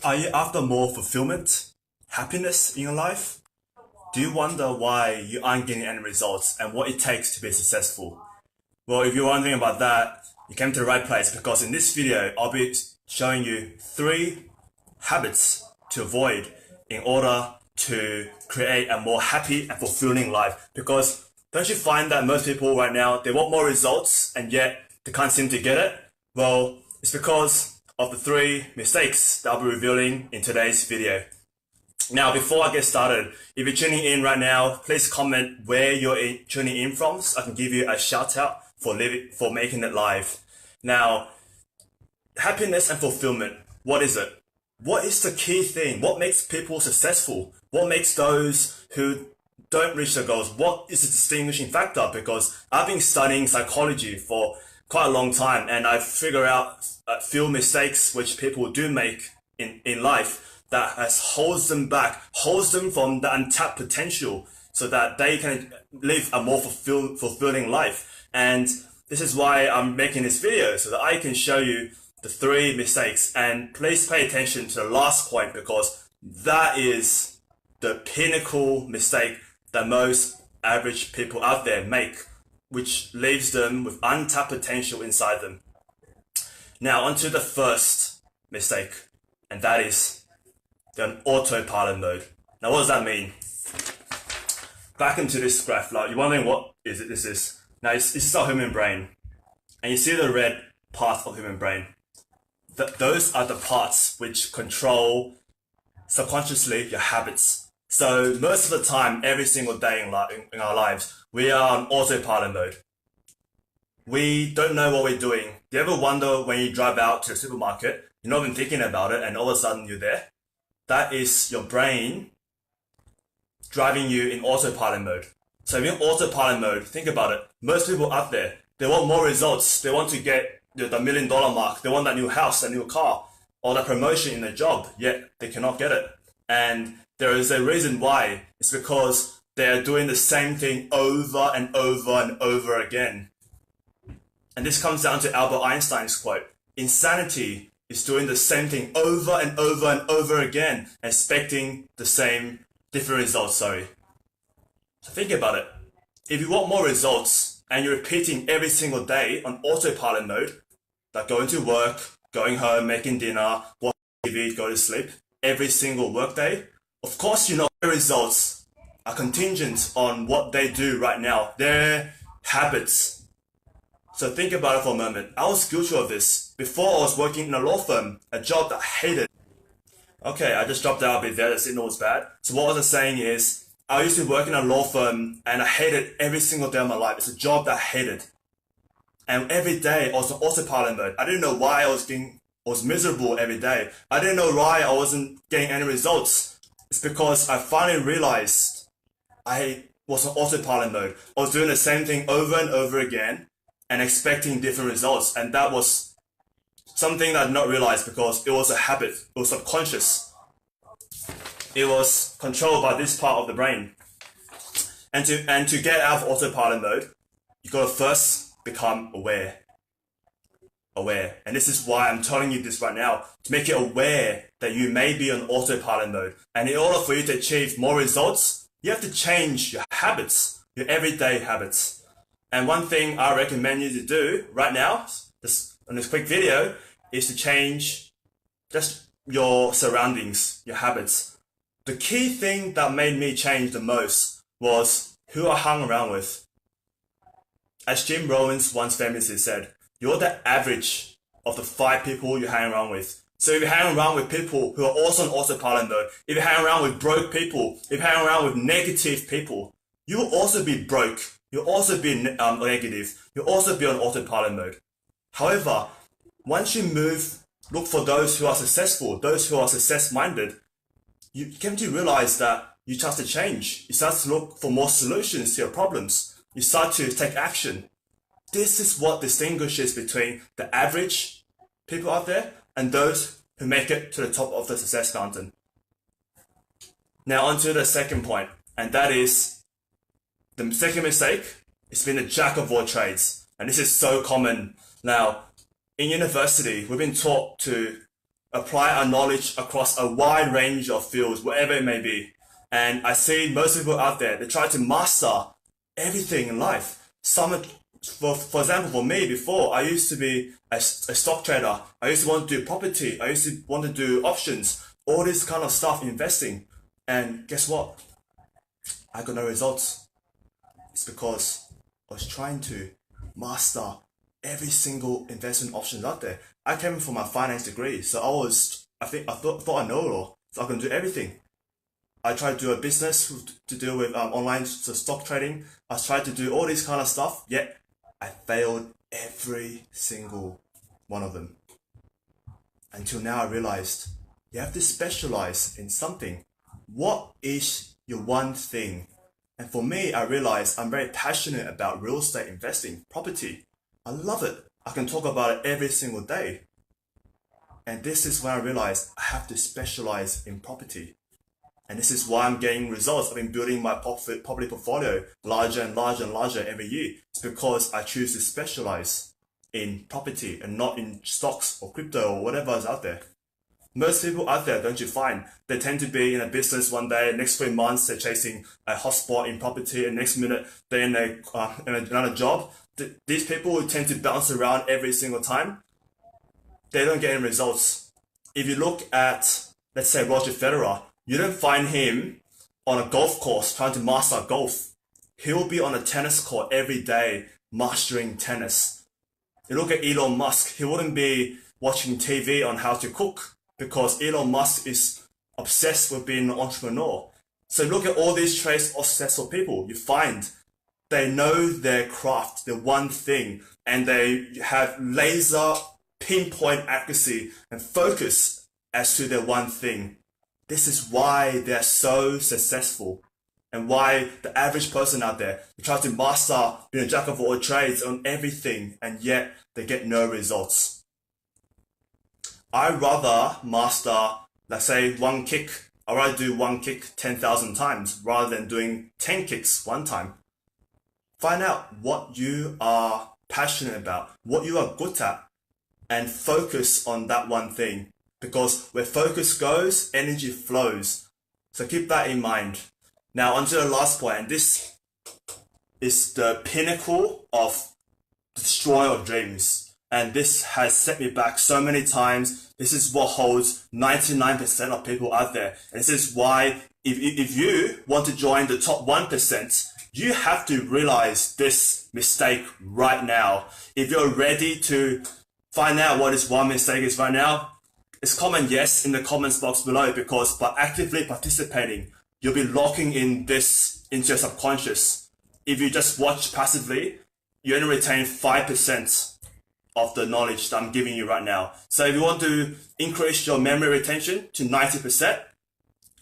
Are you after more fulfillment, happiness in your life? Do you wonder why you aren't getting any results and what it takes to be successful? Well, if you're wondering about that, you came to the right place because in this video, I'll be showing you 3 habits to avoid in order to create a more happy and fulfilling life. Because don't you find that most people right now, they want more results and yet they can't seem to get it? Well, it's because of the 3 mistakes that I'll be revealing in today's video. Now, before I get started, if you're tuning in right now, please comment where you're tuning in from so I can give you a shout out for making it live. Now, happiness and fulfillment, what is it? What is the key thing? What makes people successful? What makes those who don't reach their goals? What is the distinguishing factor? Because I've been studying psychology for quite a long time and I've figured out a few mistakes which people do make in life that holds them back, holds them from the untapped potential so that they can live a more fulfilling life. And this is why I'm making this video, so that I can show you the 3 mistakes. And please pay attention to the last point because that is the pinnacle mistake that most average people out there make, which leaves them with untapped potential inside them. Now, onto the first mistake, and that is they're on autopilot mode. Now, what does that mean? Back into this graph, like you're wondering what is it? This is now this is our human brain, and you see the red part of human brain. Those are the parts which control subconsciously your habits. So most of the time, every single day in our lives, we are on autopilot mode. We don't know what we're doing. Do you ever wonder when you drive out to the supermarket, you're not even thinking about it, and all of a sudden you're there? That is your brain driving you in autopilot mode. So if you're in autopilot mode, think about it. Most people out there, they want more results. They want to get the $1 million mark. They want that new house, that new car, or that promotion in their job, yet they cannot get it. And there is a reason why. It's because they're doing the same thing over and over and over again. And this comes down to Albert Einstein's quote: insanity is doing the same thing over and over and over again, expecting the same different results, So think about it. If you want more results and you're repeating every single day on autopilot mode, like going to work, going home, making dinner, watching TV, go to sleep, every single workday, of course you know the results are contingent on what they do right now, their habits. So think about it for a moment. I was guilty of this. Before I was working in a law firm, a job that I hated. Okay, I just dropped out a bit there, the signal was bad. So what I was saying is, I used to work in a law firm and I hated every single day of my life. It's a job that I hated. And every day I was on autopilot mode. I didn't know why I was miserable every day. I didn't know why I wasn't getting any results. It's because I finally realized I was on autopilot mode. I was doing the same thing over and over again and expecting different results. And that was something that I did not realize because it was a habit. It was subconscious. It was controlled by this part of the brain. And to get out of autopilot mode, you gotta first become aware. And this is why I'm telling you this right now, to make you aware that you may be on autopilot mode. And in order for you to achieve more results, you have to change your habits, your everyday habits. And one thing I recommend you to do right now, on this quick video, is to change just your surroundings, your habits. The key thing that made me change the most was who I hung around with. As Jim Rohn once famously said, you're the average of the 5 people you hang around with. So if you hang around with people who are also on autopilot mode, if you hang around with broke people, if you hang around with negative people, you will also be broke. You'll also be negative. You'll also be on autopilot mode. However, once you look for those who are successful, those who are success-minded, you come to realize that you start to change. You start to look for more solutions to your problems. You start to take action. This is what distinguishes between the average people out there and those who make it to the top of the success mountain. Now on to the second point, and that is the second mistake is being a jack of all trades. And this is so common. Now, in university, we've been taught to apply our knowledge across a wide range of fields, whatever it may be. And I see most people out there, they try to master everything in life. For example, for me, before, I used to be a stock trader. I used to want to do property. I used to want to do options, all this kind of stuff, investing. And guess what? I got no results. It's because I was trying to master every single investment option out there. I came from a finance degree, so I thought I know it all, so I can do everything. I tried to do a business to deal with online stock trading. I tried to do all this kind of stuff, yet I failed every single one of them. Until now I realized you have to specialize in something. What is your one thing? And for me, I realized I'm very passionate about real estate investing, property. I love it. I can talk about it every single day. And this is when I realized I have to specialize in property. And this is why I'm getting results. I've been building my property portfolio larger and larger and larger every year. It's because I choose to specialize in property and not in stocks or crypto or whatever is out there. Most people out there, don't you find, they tend to be in a business one day, next 3 months they're chasing a hotspot in property, and next minute they're in another job. These people who tend to bounce around every single time, they don't get any results. If you look at, let's say, Roger Federer, you don't find him on a golf course trying to master golf. He'll be on a tennis court every day mastering tennis. You look at Elon Musk, he wouldn't be watching TV on how to cook because Elon Musk is obsessed with being an entrepreneur. So look at all these traits of successful people. You find they know their craft, their one thing, and they have laser pinpoint accuracy and focus as to their one thing. This is why they're so successful, and why the average person out there, they try to master being a jack of all trades on everything, and yet they get no results. I'd rather master, let's say, one kick. I'd rather do one kick 10,000 times rather than doing 10 kicks one time. Find out what you are passionate about, what you are good at, and focus on that one thing. Because where focus goes, energy flows. So keep that in mind. Now on to the last point, and this is the pinnacle of the destroyer of dreams. And this has set me back so many times. This is what holds 99% of people out there. And this is why if you want to join the top 1%, you have to realize this mistake right now. If you're ready to find out what this one mistake is right now, it's comment yes in the comments box below, because by actively participating, you'll be locking in this into your subconscious. If you just watch passively, you only retain 5% of the knowledge that I'm giving you right now. So if you want to increase your memory retention to 90%,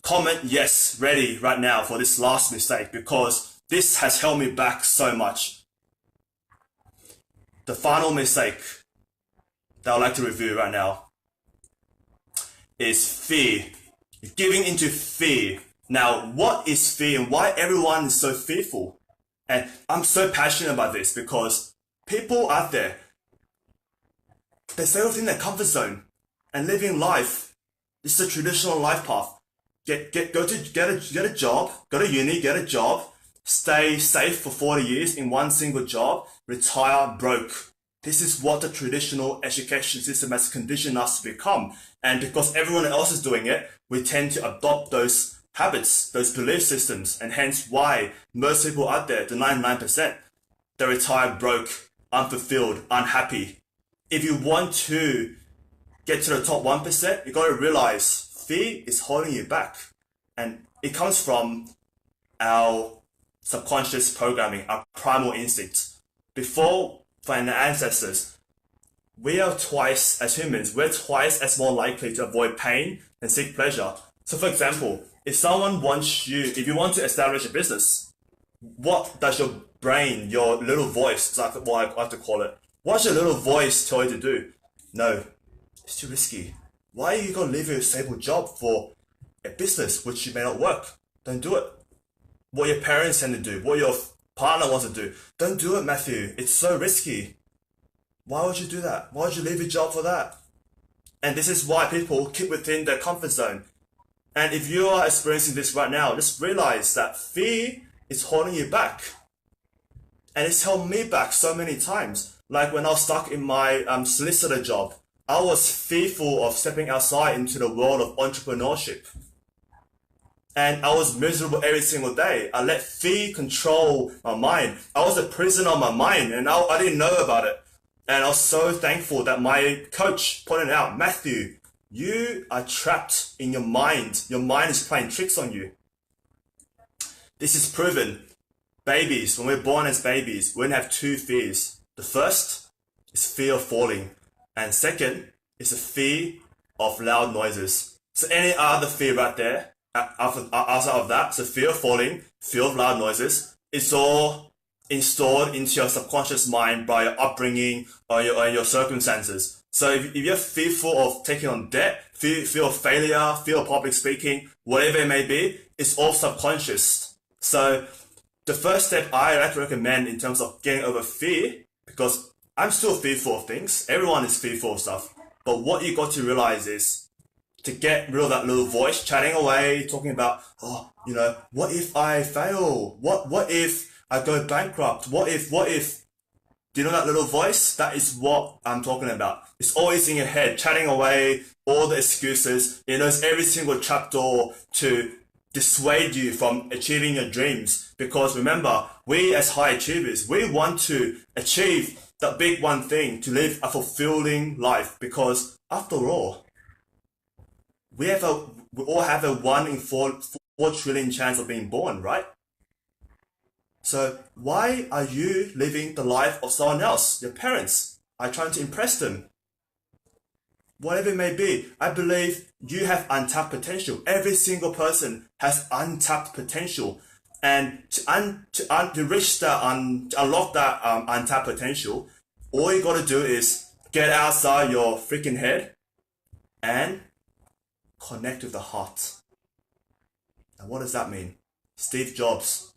comment yes, ready right now for this last mistake, because this has held me back so much. The final mistake that I'd like to review right now is fear. Giving into fear. Now, what is fear and why everyone is so fearful? And I'm so passionate about this because people out there, they stay within their comfort zone and living life. This is a traditional life path. Get a job, go to uni, get a job, stay safe for 40 years in one single job, retire broke. This is what the traditional education system has conditioned us to become. And because everyone else is doing it, we tend to adopt those habits, those belief systems, and hence why most people out there, the 99%, they retire broke, unfulfilled, unhappy. If you want to get to the top 1%, you got to realize fear is holding you back. And it comes from our subconscious programming, our primal instincts. Before, for our ancestors, we are twice, as humans, we're twice as more likely to avoid pain and seek pleasure. So for example, if you want to establish a business, what does your brain, your little voice, is what I like to call it, what's your little voice tell you to do? No, it's too risky. Why are you going to leave your stable job for a business which may not work? Don't do it. What your parents tend to do, what your partner wants to do, don't do it, Matthew. It's so risky. Why would you do that? Why would you leave your job for that? And this is why people keep within their comfort zone. And if you are experiencing this right now, just realize that fear is holding you back. And it's held me back so many times. Like when I was stuck in my solicitor job, I was fearful of stepping outside into the world of entrepreneurship. And I was miserable every single day. I let fear control my mind. I was a prisoner of my mind, and I didn't know about it. And I was so thankful that my coach pointed out, Matthew, you are trapped in your mind. Your mind is playing tricks on you. This is proven. Babies, when we're born as babies, we have two fears. The first is fear of falling. And second is a fear of loud noises. So any other fear right there, outside of that, so fear of falling, fear of loud noises, it's all installed into your subconscious mind by your upbringing or your circumstances. So if you're fearful of taking on debt, fear of failure, fear of public speaking, whatever it may be, it's all subconscious. So the first step I like to recommend in terms of getting over fear, because I'm still fearful of things, everyone is fearful of stuff, but what you got to realize is to get rid of that little voice chatting away, talking about, what if I fail? What if I go bankrupt? What if? Do you know that little voice? That is what I'm talking about. It's always in your head, chatting away, all the excuses. It knows every single trapdoor to dissuade you from achieving your dreams. Because remember, we as high achievers, we want to achieve the big one thing, to live a fulfilling life. Because after all, we all have a 1 in 4 trillion chance of being born, right? So why are you living the life of someone else? Your parents are trying to impress them. Whatever it may be, I believe you have untapped potential. Every single person has untapped potential. And to reach that, to unlock that untapped potential, all you gotta do is get outside your freaking head and connect with the heart. And what does that mean? Steve Jobs,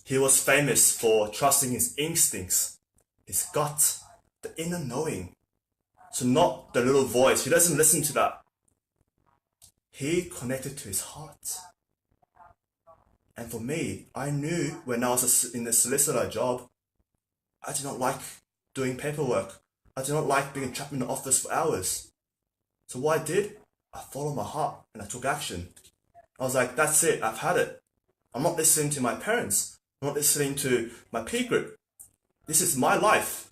he was famous for trusting his instincts, his gut, the inner knowing. So not the little voice. He doesn't listen to that. He connected to his heart. And for me, I knew when I was in the solicitor job, I did not like doing paperwork. I did not like being trapped in the office for hours. So what I did, I followed my heart and I took action. I was like, that's it, I've had it. I'm not listening to my parents. I'm not listening to my peer group. This is my life.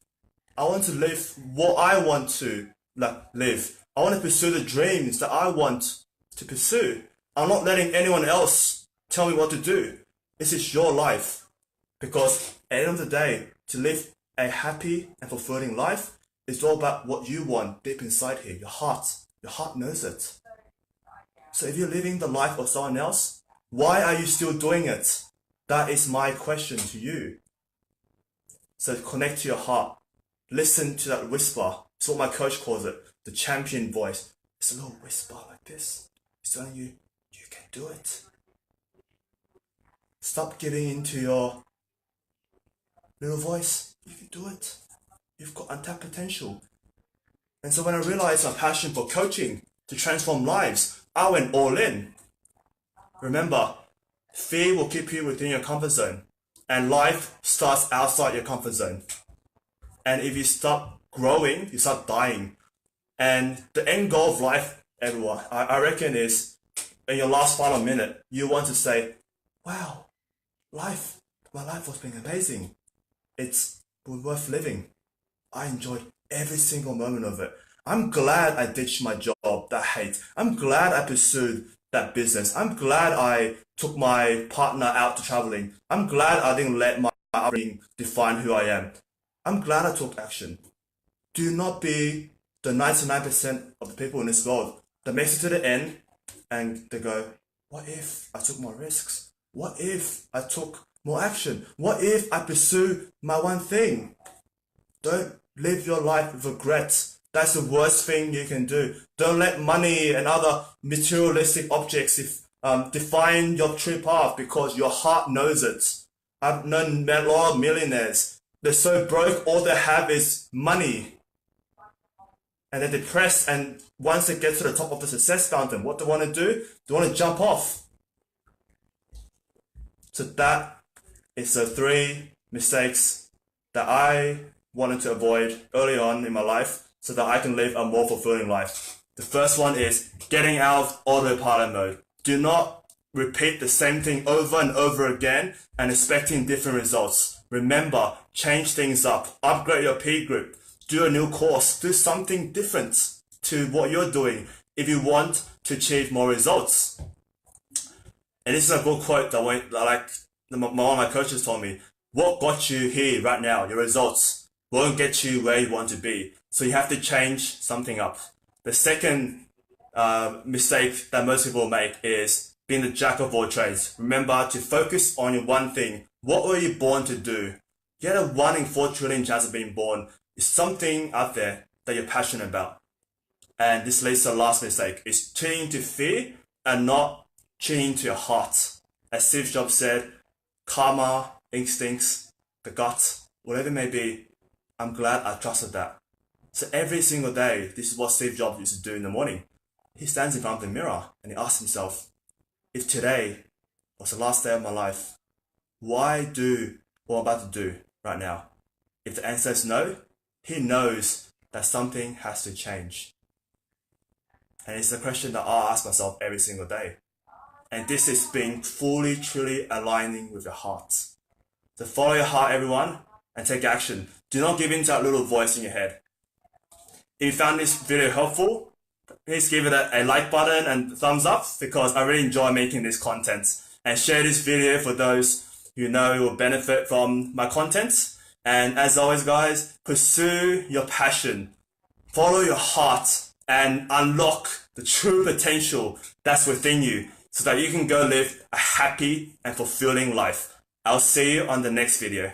I want to live what I want to live. I want to pursue the dreams that I want to pursue. I'm not letting anyone else tell me what to do. This is your life. Because at the end of the day, to live a happy and fulfilling life is all about what you want deep inside here, your heart. Your heart knows it. So if you're living the life of someone else, why are you still doing it? That is my question to you. So connect to your heart. Listen to that whisper. It's what my coach calls it, the champion voice. It's a little whisper like this. It's telling you, you can do it. Stop giving into your little voice. You can do it. You've got untapped potential. And so when I realized my passion for coaching to transform lives, I went all in. Remember, fear will keep you within your comfort zone, and life starts outside your comfort zone. And if you stop growing, you start dying. And the end goal of life, everyone, I reckon is, in your last final minute, you want to say, wow, my life was being amazing. It's worth living. I enjoyed every single moment of it. I'm glad I ditched my job that I hate. I'm glad I pursued that business. I'm glad I took my partner out to traveling. I'm glad I didn't let my upbringing define who I am. I'm glad I took action. Do not be the 99% of the people in this world that makes it to the end and they go, what if I took more risks? What if I took more action? What if I pursue my one thing? Don't live your life with regrets. That's the worst thing you can do. Don't let money and other materialistic objects define your true path, because your heart knows it. I've known a lot of millionaires. They're so broke, all they have is money. and they're depressed, and once they get to the top of the success mountain, what do they want to do? They want to jump off. So that is the 3 mistakes that I wanted to avoid early on in my life so that I can live a more fulfilling life. The first one is getting out of autopilot mode. Do not repeat the same thing over and over again and expecting different results. Remember, change things up, upgrade your peer group, do a new course, do something different to what you're doing if you want to achieve more results. And this is a good quote that one of my coaches told me. What got you here right now, your results, won't get you where you want to be. So you have to change something up. The second mistake that most people make is being the jack of all trades. Remember to focus on your one thing. What were you born to do? You had a 1 in 4 trillion chance of being born. It's something out there that you're passionate about. And this leads to the last mistake, is tuning to fear and not tuning to your heart. As Steve Jobs said, karma, instincts, the gut, whatever it may be, I'm glad I trusted that. So every single day, this is what Steve Jobs used to do in the morning. He stands in front of the mirror and he asks himself, if today was the last day of my life, why do what I'm about to do right now? If the answer is no, he knows that something has to change. And it's a question that I ask myself every single day. And this is being fully, truly aligning with your heart. So follow your heart, everyone, and take action. Do not give in to that little voice in your head. If you found this video helpful, please give it a like button and thumbs up because I really enjoy making this content. And share this video for those you know will benefit from my content. And as always, guys, pursue your passion. Follow your heart and unlock the true potential that's within you so that you can go live a happy and fulfilling life. I'll see you on the next video.